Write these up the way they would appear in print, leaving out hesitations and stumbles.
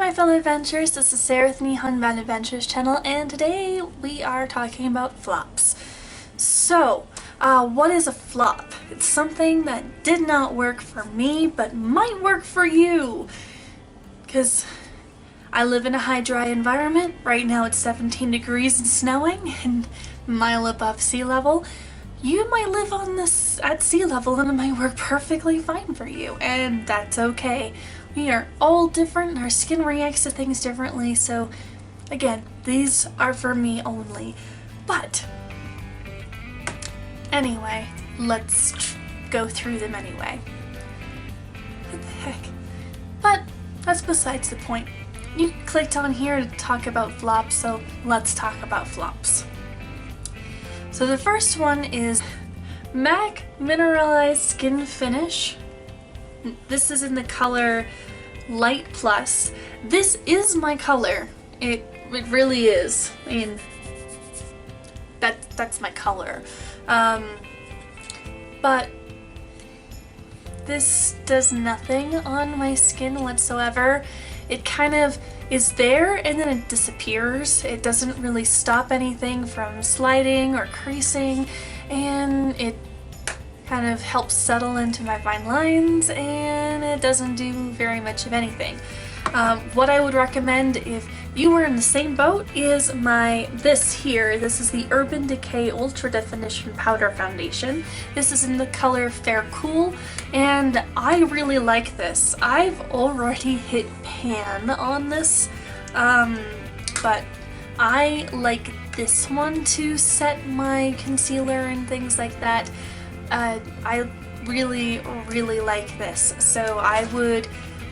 my fellow adventurers, this is Sarah with MIZON Oh Adventures channel, and today we are talking about flops. So, what is a flop? It's something that did not work for me, but might work for you. Because I live in a high dry environment. Right now it's 17 degrees and snowing and a mile above sea level. You might live on this at sea level and it might work perfectly fine for you, and that's okay. We are all different, our skin reacts to things differently, so again, these are for me only. But anyway, let's go through them anyway. What the heck? But that's besides the point. You clicked on here to talk about flops, so let's talk about flops. So the first one is MAC Mineralized Skin Finish. This is in the color Light Plus. This is my color. It really is. I mean, that's my color. But this does nothing on my skin whatsoever. It kind of is there and then it disappears. It doesn't really stop anything from sliding or creasing, and it kind of helps settle into my fine lines, and it doesn't do very much of anything. What I would recommend if you were in the same boat is this here. This is the Urban Decay Ultra Definition Powder Foundation. This is in the color Fair Cool, and I really like this. I've already hit pan on this, but I like this one to set my concealer and things like that. I really like this, so I would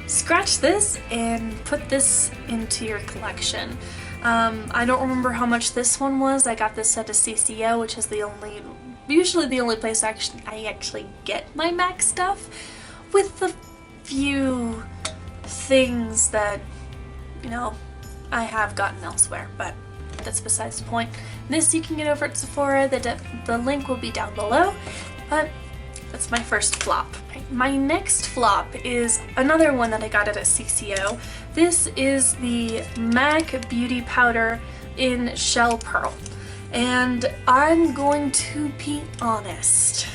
scratch this and put this into your collection. I don't remember how much this one was. I got this at a CCO, which is usually the only place I actually get my MAC stuff, with a few things that, you know, I have gotten elsewhere, but that's besides the point. This you can get over at Sephora. The link will be down below, but that's my first flop. My next flop is another one that I got at a CCO. This is the MAC Beauty Powder in Shell Pearl. And I'm going to be honest.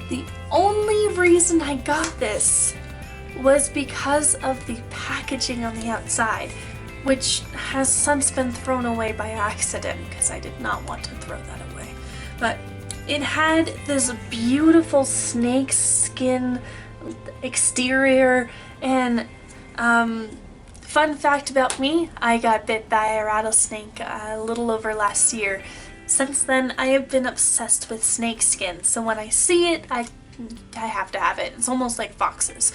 The only reason I got this was because of the packaging on the outside, which has since been thrown away by accident because I did not want to throw that away. But it had this beautiful snake skin exterior, and fun fact about me, I got bit by a rattlesnake a little over last year. Since then, I have been obsessed with snake skin, so when I see it, I have to have it. It's almost like foxes.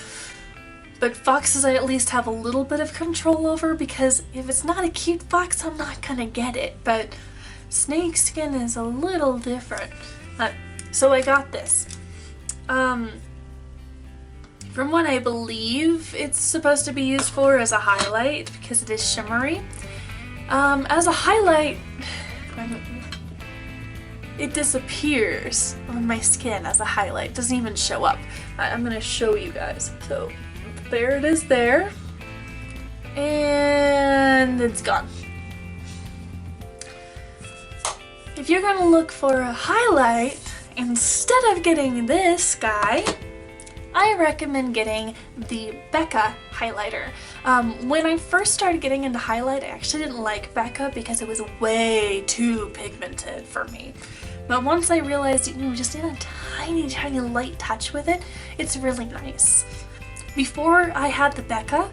But foxes I at least have a little bit of control over, because if it's not a cute fox, I'm not gonna get it. But snake skin is a little different. So I got this. From what I believe it's supposed to be used for as a highlight, because it is shimmery. As a highlight, it disappears on my skin as a highlight. It doesn't even show up. I'm gonna show you guys. So there it is there. And it's gone. If you're gonna look for a highlight, instead of getting this guy, I recommend getting the Becca highlighter. When I first started getting into highlight, I actually didn't like Becca because it was way too pigmented for me. But once I realized you just need a tiny light touch with it, it's really nice. Before I had the Becca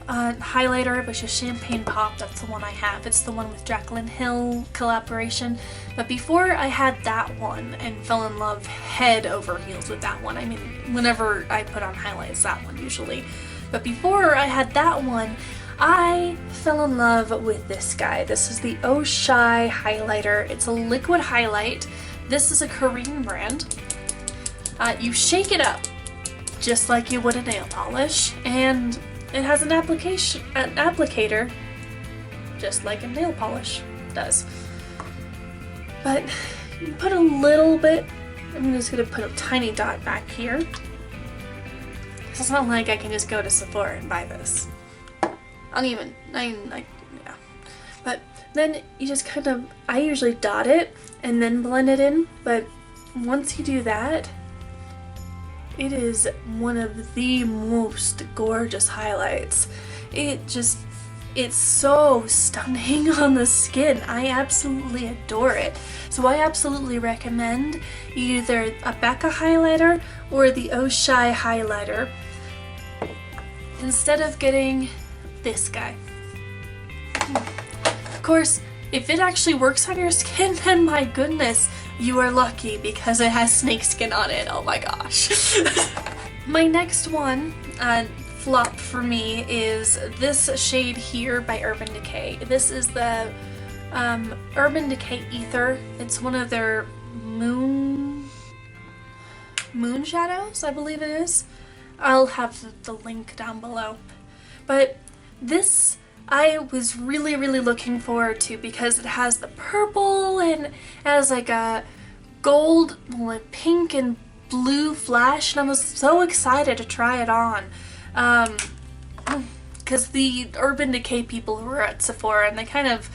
highlighter, which is Champagne Pop, that's the one I have. It's the one with Jaclyn Hill collaboration. But before I had that one and fell in love head over heels with that one, I mean, whenever I put on highlights, that one usually. But before I had that one, I fell in love with this guy. This is the Oh Shy highlighter. It's a liquid highlight. This is a Korean brand. You shake it up just like you would a nail polish, and it has an applicator, just like a nail polish does. But you put a little bit, I'm just going to put a tiny dot back here. It's not like I can just go to Sephora and buy this. yeah. But then you just kind of, I usually dot it and then blend it in, but once you do that, it is one of the most gorgeous highlights. It's so stunning on the skin. I absolutely adore it. So I absolutely recommend either a Becca highlighter or the Oh Shy highlighter instead of getting this guy. Of course, if it actually works on your skin, then my goodness, you are lucky because it has snake skin on it. Oh my gosh. My next one, flop for me, is this shade here by Urban Decay. This is the Urban Decay Ether. It's one of their moon shadows, I believe it is. I'll have the link down below. But this I was really looking forward to because it has the purple and it has like a gold, like pink and blue flash, and I was so excited to try it on. Because the Urban Decay people were at Sephora and they kind of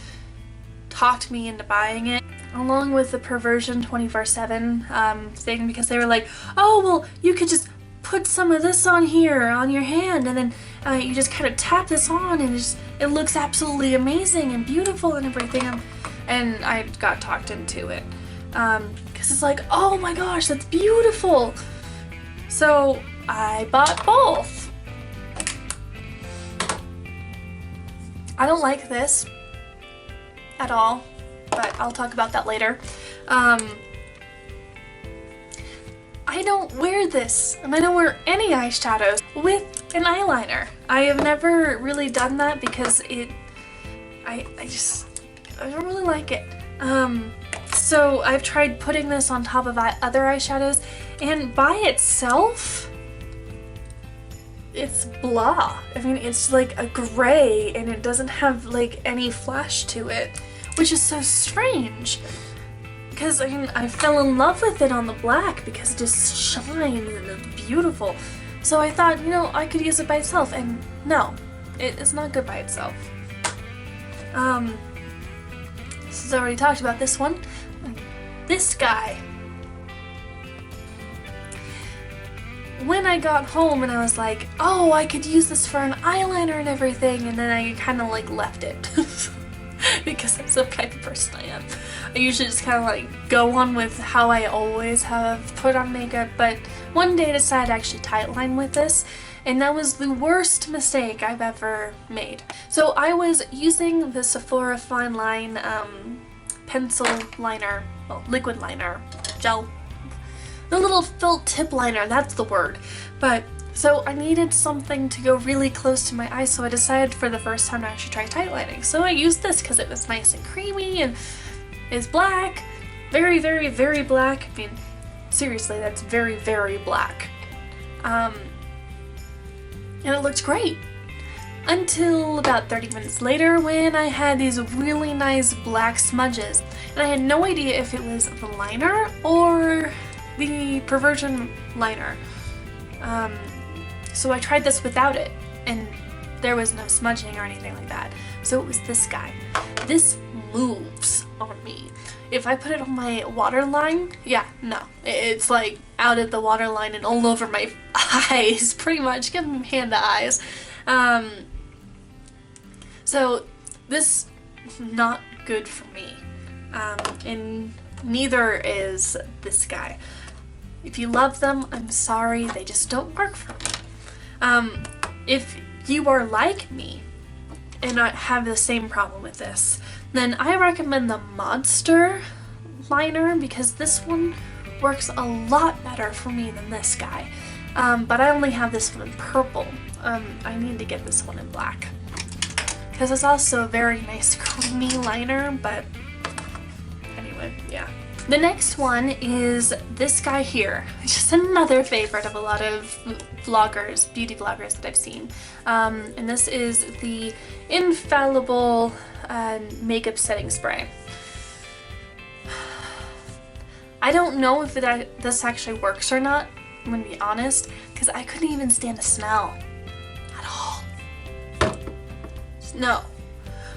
talked me into buying it, along with the Perversion 24/7 thing, because they were like, oh well, you could just put some of this on here on your hand and then you just kind of tap this on and it looks absolutely amazing and beautiful and everything. And I got talked into it because it's like, oh my gosh, that's beautiful. So I bought both. I don't like this at all, but I'll talk about that later. I don't wear this, and I don't wear any eyeshadows with an eyeliner. I have never really done that because I don't really like it. So I've tried putting this on top of other eyeshadows, and by itself, it's blah. I mean, it's like a gray, and it doesn't have like any flash to it, which is so strange. Because I mean, I fell in love with it on the black because it just shines and it's beautiful. So I thought, you know, I could use it by itself, and no, it is not good by itself. Since I already talked about this one, this guy. When I got home and I was like, oh, I could use this for an eyeliner and everything, and then I kind of like left it. Because that's the type of person I am. I usually just kind of like go on with how I always have put on makeup, but one day I decided to actually tightline with this, and that was the worst mistake I've ever made. So I was using the Sephora Fine Line pencil liner, well, liquid liner, gel, the little felt tip liner, that's the word. But so I needed something to go really close to my eyes, so I decided for the first time to actually try tightlining. So I used this because it was nice and creamy and it's black. Very black. I mean, seriously, that's very black. And it looked great. Until about 30 minutes later when I had these really nice black smudges. And I had no idea if it was the liner or the Perversion liner. So I tried this without it, and there was no smudging or anything like that. So it was this guy. This moves on me. If I put it on my waterline, yeah, no. It's like out at the waterline and all over my eyes, pretty much. Give them hand to eyes. So this is not good for me. And neither is this guy. If you love them, I'm sorry, they just don't work for me. If you are like me and not have the same problem with this, then I recommend the Monster liner because this one works a lot better for me than this guy. But I only have this one in purple. I need to get this one in black because it's also a very nice creamy liner, but anyway, yeah. The next one is this guy here, just another favorite of a lot of vloggers, beauty vloggers that I've seen. And this is the Infallible makeup setting spray. I don't know if this actually works or not, I'm gonna be honest, because I couldn't even stand the smell at all. No.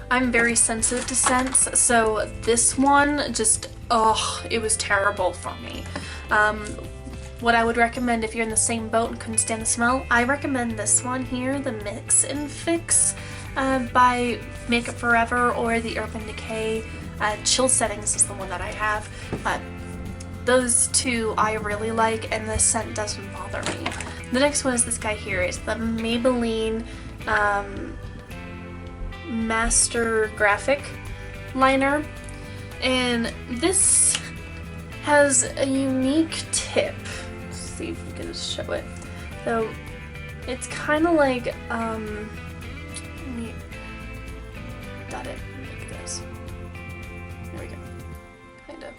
I'm very sensitive to scents, so this one just, oh, it was terrible for me. What I would recommend if you're in the same boat and couldn't stand the smell, I recommend this one here, the Mix and Fix by Makeup Forever, or the Urban Decay Chill Settings is the one that I have. But those two I really like, and the scent doesn't bother me. The next one is this guy here. It's the Maybelline Master Graphic Liner, and this has a unique tip. Let's see if we can just show it. So it's kind of like let me dot it like this. There we go. Kind of.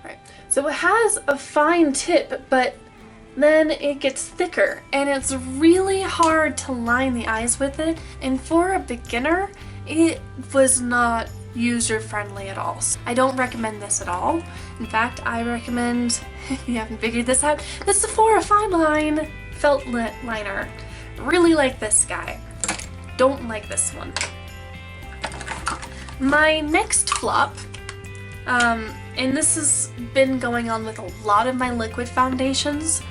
Right. So it has a fine tip, but then it gets thicker, and it's really hard to line the eyes with it, and for a beginner it was not user friendly at all. So I don't recommend this at all. In fact, I recommend, if you haven't figured this out, the Sephora Fine Line Felt Liner. Really like this guy. Don't like this one. My next flop, and this has been going on with a lot of my liquid foundations,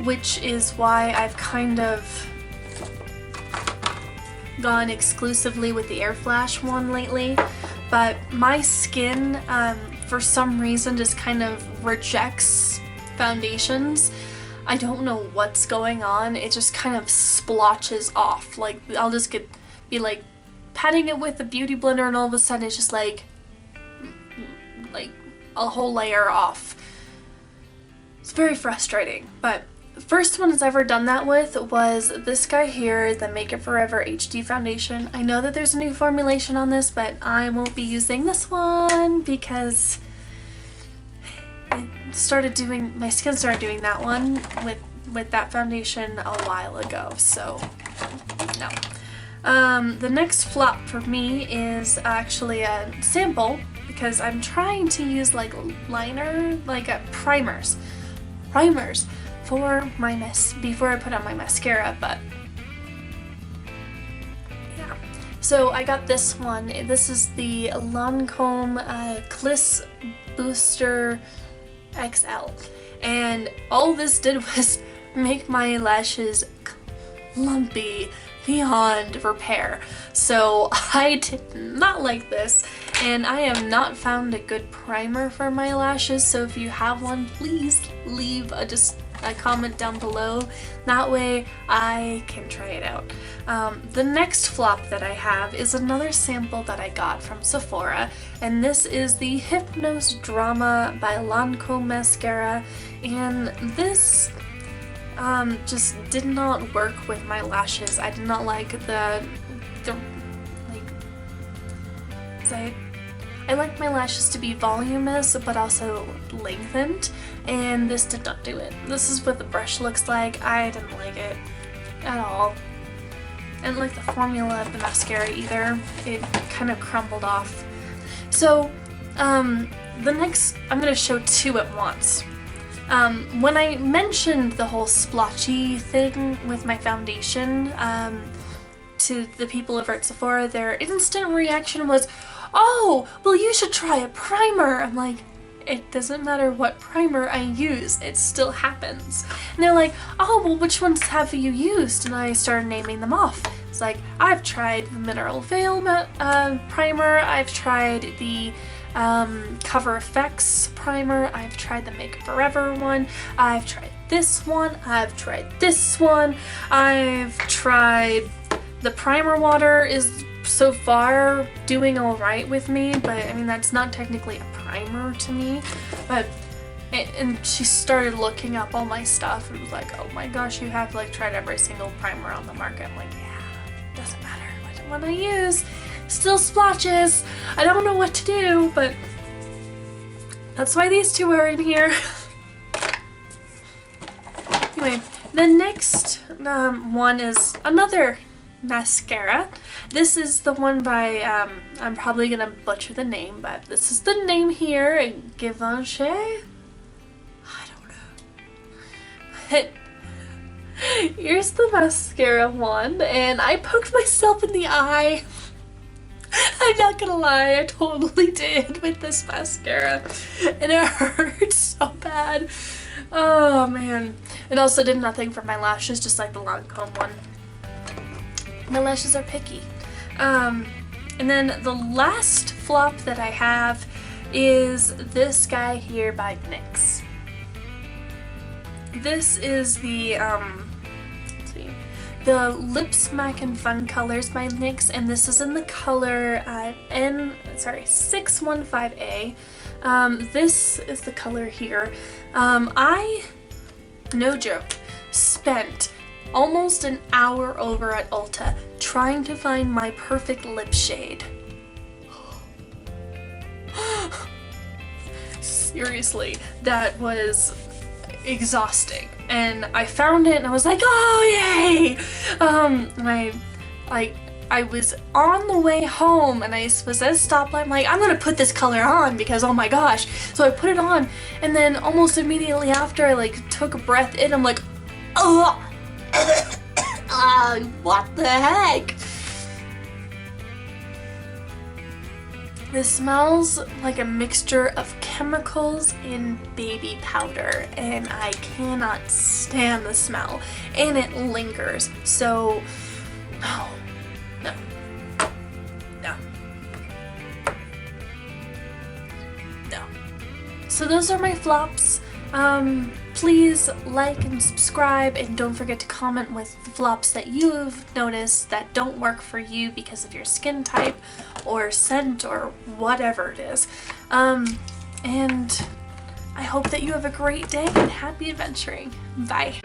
which is why I've kind of gone exclusively with the Air Flash one lately. But my skin, for some reason, just kind of rejects foundations. I don't know what's going on. It just kind of splotches off. Like, I'll just be like patting it with a beauty blender, and all of a sudden it's just like a whole layer off. It's very frustrating. But the first one I've ever done that with was this guy here, the Makeup Forever HD Foundation. I know that there's a new formulation on this, but I won't be using this one because my skin started doing that one with that foundation a while ago, so no. The next flop for me is actually a sample, because I'm trying to use like primers for my before I put on my mascara, but yeah. So I got this one. This is the Lancome Kliss Booster XL, and all this did was make my lashes lumpy beyond repair. So I did not like this, and I have not found a good primer for my lashes, so if you have one, please leave a comment down below. That way I can try it out. The next flop that I have is another sample that I got from Sephora, and this is the Hypnose Drama by Lancome Mascara, and this just did not work with my lashes. I did not like I like my lashes to be voluminous but also lengthened, and this did not do it. This is what the brush looks like. I didn't like it at all. I didn't like the formula of the mascara either. It kind of crumbled off. So the next, I'm going to show two at once. When I mentioned the whole splotchy thing with my foundation to the people over at Sephora, their instant reaction was, "Oh, well, you should try a primer." I'm like, it doesn't matter what primer I use, it still happens. And they're like, "Oh, well, which ones have you used?" And I started naming them off. It's like, I've tried the Mineral Veil primer, I've tried the Cover FX primer, I've tried the Makeup Forever one, I've tried this one, I've tried this one, I've tried the primer water is so far doing alright with me, but I mean that's not technically a primer to me. But and she started looking up all my stuff and was like, "Oh my gosh, you have like tried every single primer on the market." I'm like, yeah, doesn't matter which one I use, still splotches. I don't know what to do, but that's why these two are in here. Anyway, the next one is another mascara. This is the one by, I'm probably gonna butcher the name, but this is the name here, Givenchy? I don't know. Here's the mascara one, and I poked myself in the eye. I'm not gonna lie, I totally did with this mascara, and it hurts so bad. Oh man. It also did nothing for my lashes, just like the Lancome one. My lashes are picky. And then the last flop that I have is this guy here by NYX. This is the, let's see, the Lip Smack and Fun Colors by NYX, and this is in the color 615A. This is the color here. I, no joke, spent almost an hour over at Ulta trying to find my perfect lip shade. Seriously, that was exhausting. And I found it and I was like, oh yay! And I was on the way home and I was at a stoplight. I'm like, I'm gonna put this color on because oh my gosh. So I put it on, and then almost immediately after I like took a breath in, I'm like, oh, what the heck? This smells like a mixture of chemicals and baby powder, and I cannot stand the smell, and it lingers. So, no. So those are my flops. Please like and subscribe, and don't forget to comment with the flops that you've noticed that don't work for you because of your skin type or scent or whatever it is. And I hope that you have a great day and happy adventuring. Bye.